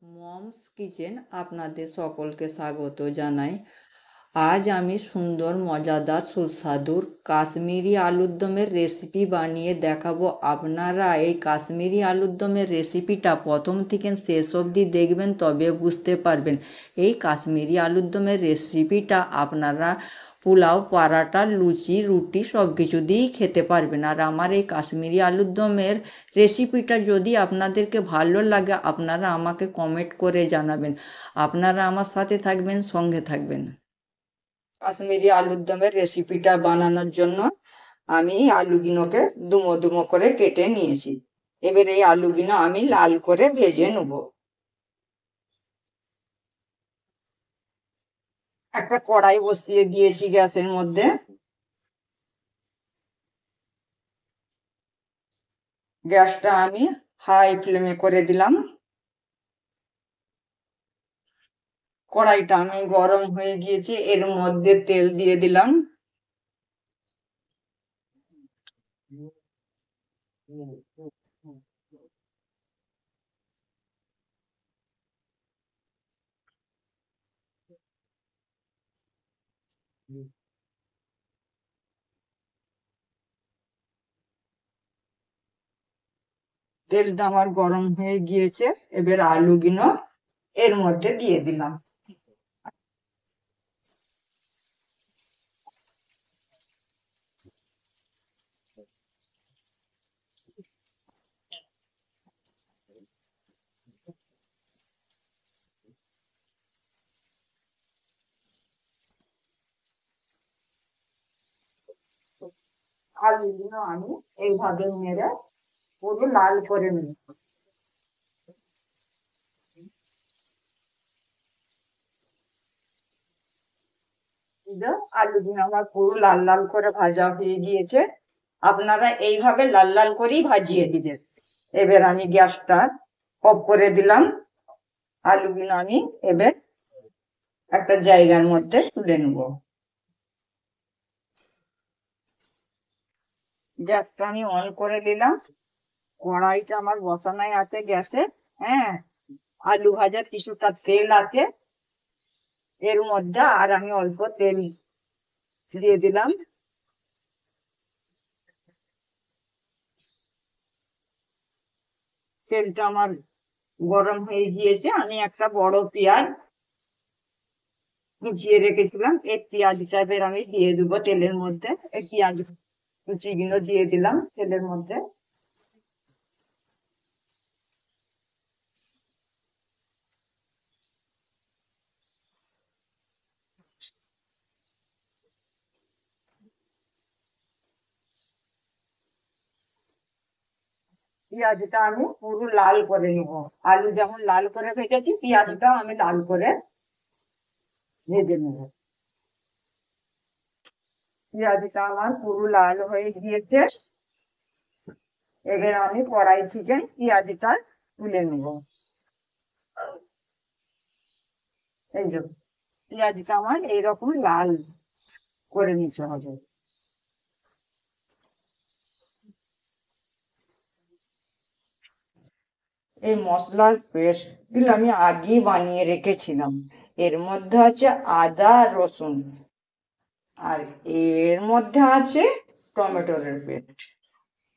Moms kitchen আপনাদের সকলকে স্বাগত জানাই। আজ আমি সুন্দর মজাদার সুস্বাদুর কাশ্মীরি আলুর দমের রেসিপি বানিয়ে দেখাবো। আপনারা এই কাশ্মীরি আলুর দমের রেসিপিটা প্রথম থেকে শেষ অবধি দেখবেন, তবে বুঝতে পারবেন। এই কাশ্মীরি আলুর দমের রেসিপিটা আপনারা পোলাও, পরাটা, লুচি, রুটি সব কিছু দিয়েই খেতে পারবেন। আর আমার এই কাশ্মীরি আলুর দমের রেসিপিটা যদি আপনাদেরকে ভালো লাগে, আপনারা আমাকে কমেন্ট করে জানাবেন। আপনারা আমার সাথে থাকবেন, সঙ্গে থাকবেন। কাশ্মীরি আলুর দমের রেসিপিটা বানানোর জন্য আমি আলুগুলোকে দুমো দুমো করে কেটে নিয়েছি। এবার এই আলুগুলো আমি লাল করে ভেজে নেব। একটা কড়াই বসিয়ে দিয়েছি গ্যাসের মধ্যে। গ্যাসটা আমি হাই ফ্লেমে করে দিলাম। কড়াইটা আমি গরম হয়ে গিয়েছে, এর মধ্যে তেল দিয়ে দিলাম। তেলটা আমার গরম হয়ে গিয়েছে, এবার আলুগুলো এর মধ্যে দিয়ে দিলাম। আলুগুলো আমি এইভাবে নেড়ে পুরো লাল করে নিই। আলুগুলো আমার পুরো লাল লাল করে ভাজা হয়ে গিয়েছে। আপনারা এইভাবে লাল লাল করেই ভাজিয়ে দিবেন। এবার আমি গ্যাসটা অফ করে দিলাম। আলুগুলো আমি এবার একটা জায়গার মধ্যে তুলে নেব। গ্যাসটা আমি অন করে দিলাম। কড়াইটা আমার বসানোই আছে গ্যাসে। হ্যাঁ, আলু ভাজার কিছুটা তেল আছে এর মধ্যে, আর আমি অল্প তেল দিয়ে দিলাম। তেলটা আমার গরম হয়ে গিয়েছে। আমি একটা বড় পেঁয়াজ কুচিয়ে রেখেছিলাম, এই পেঁয়াজটা এবার আমি দিয়ে দেবো তেলের মধ্যে। এই পেঁয়াজ কুচিগুলো দিয়ে দিলাম তেলের মধ্যে। পেঁয়াজটা আমি পুরো লাল করে নেব। আলু যেমন লাল করে ভেজেছি, পেঁয়াজটাও আমি লাল করে ভেজে নেব। পেঁয়াজটা আমার পুরো লাল হয়ে গিয়েছে। এবার আমি কড়াই থেকে পেঁয়াজটা তুলে নেব। এই যে পেঁয়াজটা আমার এইরকম লাল করে নিতে হবে। এই মশলার পেস্ট আমি আগেই বানিয়ে রেখেছিলাম। এর মধ্যে আছে আদা, রসুন, আর এর মধ্যে আছে টমেটোর পেস্ট,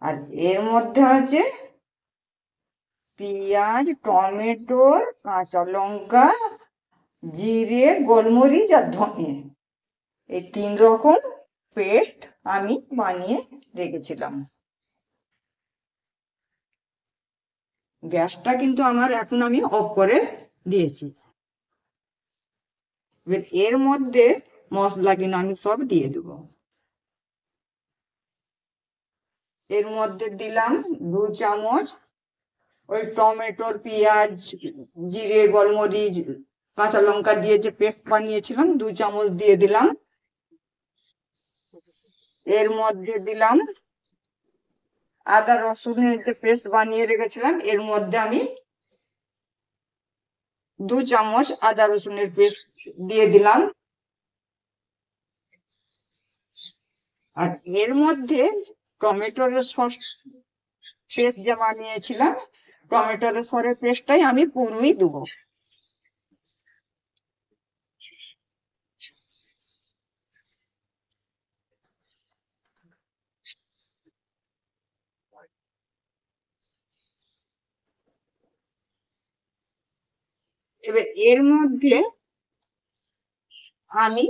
আর এর মধ্যে আছে পেঁয়াজ, টমেটো, কাঁচা লঙ্কা, জিরে, গোলমরিচ আর ধনে। এই 3 রকম পেস্ট আমি বানিয়ে রেখেছিলাম। গ্যাসটা কিন্তু আমার এখন আমি অফ করে দিয়েছি। এবার এর মধ্যে মশলা কিন্তু আমি সব দিয়ে দেবো। এর মধ্যে দিলাম 2 চামচ ওই টমেটোর, পেঁয়াজ, জিরে, গোলমরিচ, কাঁচা লঙ্কা দিয়ে যে পেস্ট বানিয়েছিলাম, 2 চামচ দিয়ে দিলাম। এর মধ্যে দিলাম আদা রসুনের যে পেস্ট বানিয়ে রেখেছিলাম, এর মধ্যে আমি 2 চামচ আদা রসুনের পেস্ট দিয়ে দিলাম। আর এর মধ্যে টমেটোর সস পেস্ট যে বানিয়েছিলাম, টমেটোর সরের পেস্টটাই আমি পুরোই দেবো। এবার এর মধ্যে আমি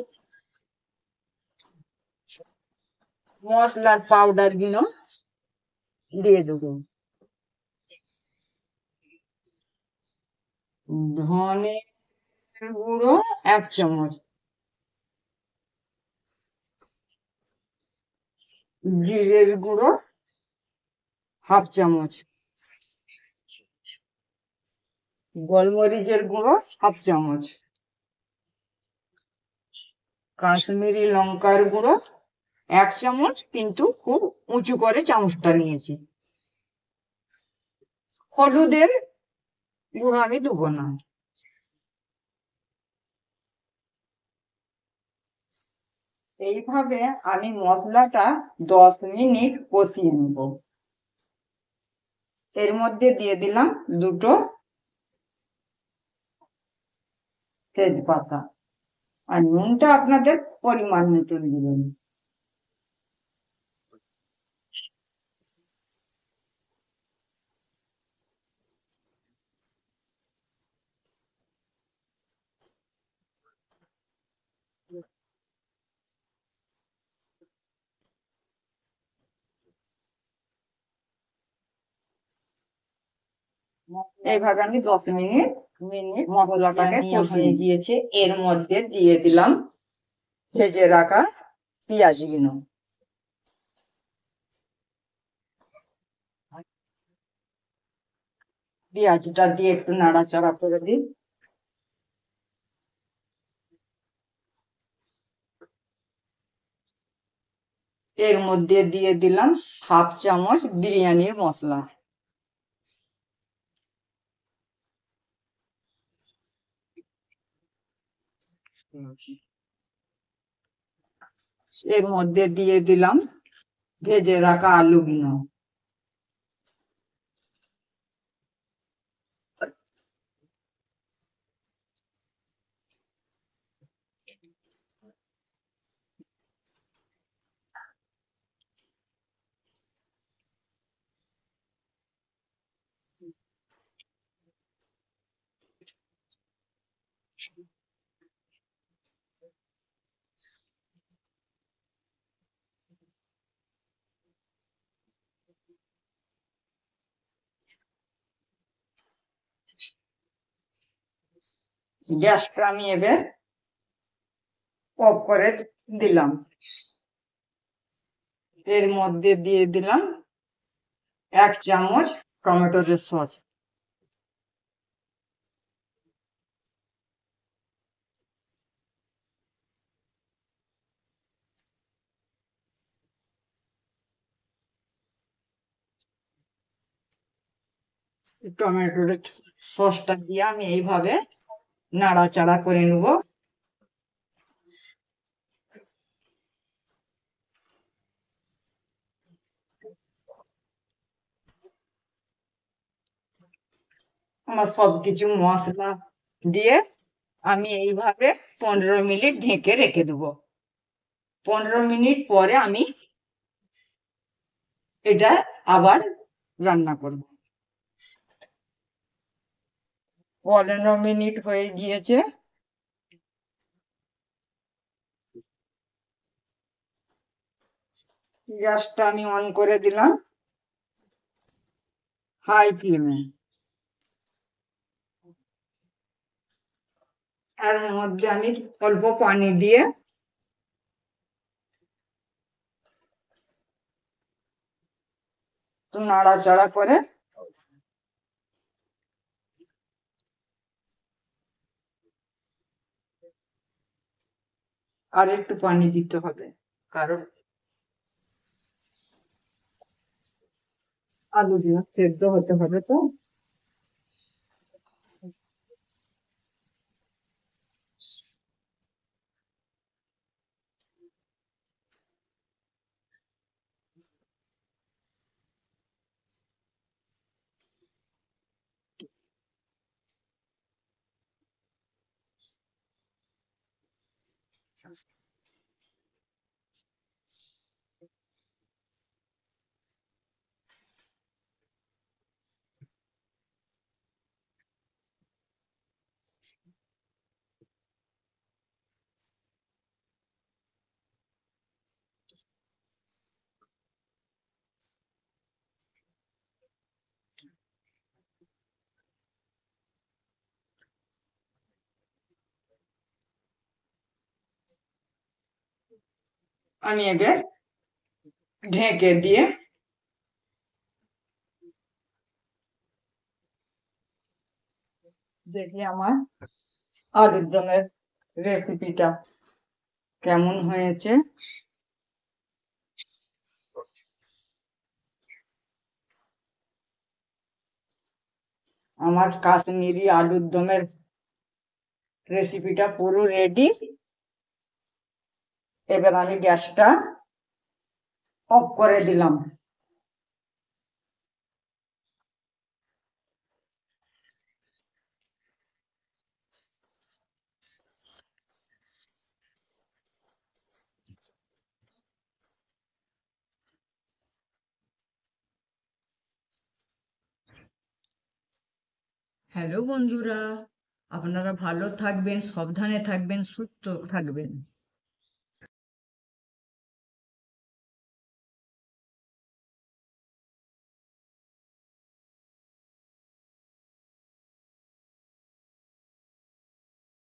মশলার পাউডার গুলো দিয়ে দেবো। ধনে গুঁড়ো 1 চামচ, জিরের গুঁড়ো 1/2 চামচ, গোলমরিচের গুঁড়ো 1/2 চামচ, কাশ্মীরি লঙ্কার গুঁড়ো 1 চামচ, কিন্তু খুব উঁচু করে চামচটা নিয়েছি। হলুদের গুঁড়ো আমি দেবো না। এইভাবে আমি মশলাটা 10 মিনিট কষিয়ে নেব। এর মধ্যে দিয়ে দিলাম 2টো তেজপাতা, আর নুনটা আপনাদের পরিমাণ মতো দিবেন। এইভাবে আমি 10 মিনিট মশলাটাকে কষিয়ে গিয়েছে। এর মধ্যে দিয়ে দিলাম ভেজে রাখা পেঁয়াজগুলো। পেঁয়াজটা দিয়ে একটু নাড়াচাড়া করে দিই। এর মধ্যে দিয়ে দিলাম 1/2 চামচ বিরিয়ানির মশলা। এর মধ্যে দিয়ে দিলাম ভেজে রাখা আলুগুলো। গ্যাসটা আমি এবার অফ করে দিলাম। এর মধ্যে দিয়ে দিলাম 1 চামচ টমেটোর সস। টমেটোর সসটা দিয়ে আমি এইভাবে নাড়াচাড়া করে নেব। আমার সবকিছু মশলা দিয়ে আমি এইভাবে 15 মিনিট ঢেকে রেখে দেবো। 15 মিনিট পরে আমি এটা আবার রান্না করব। 15 মিনিট হয়ে গিয়েছে। গ্যাসটা আমি অন করে দিলাম হাই ফ্লেমে। এর মধ্যে আমি অল্প পানি দিয়ে নাড়াচাড়া করে আর একটু পানি দিতে হবে, কারণ আলুগুলো সেদ্ধ হতে হবে। তো আমি এবার ঢেকে দিয়ে দেখি আমার আলুর দমের রেসিপিটা কেমন হয়েছে। আমার কাশ্মীরি আলুর দমের রেসিপিটা পুরো রেডি। এবার আমি গ্যাসটা অফ করে দিলাম। হ্যালো বন্ধুরা, আপনারা ভালো থাকবেন, সাবধানে থাকবেন, সুস্থ থাকবেন।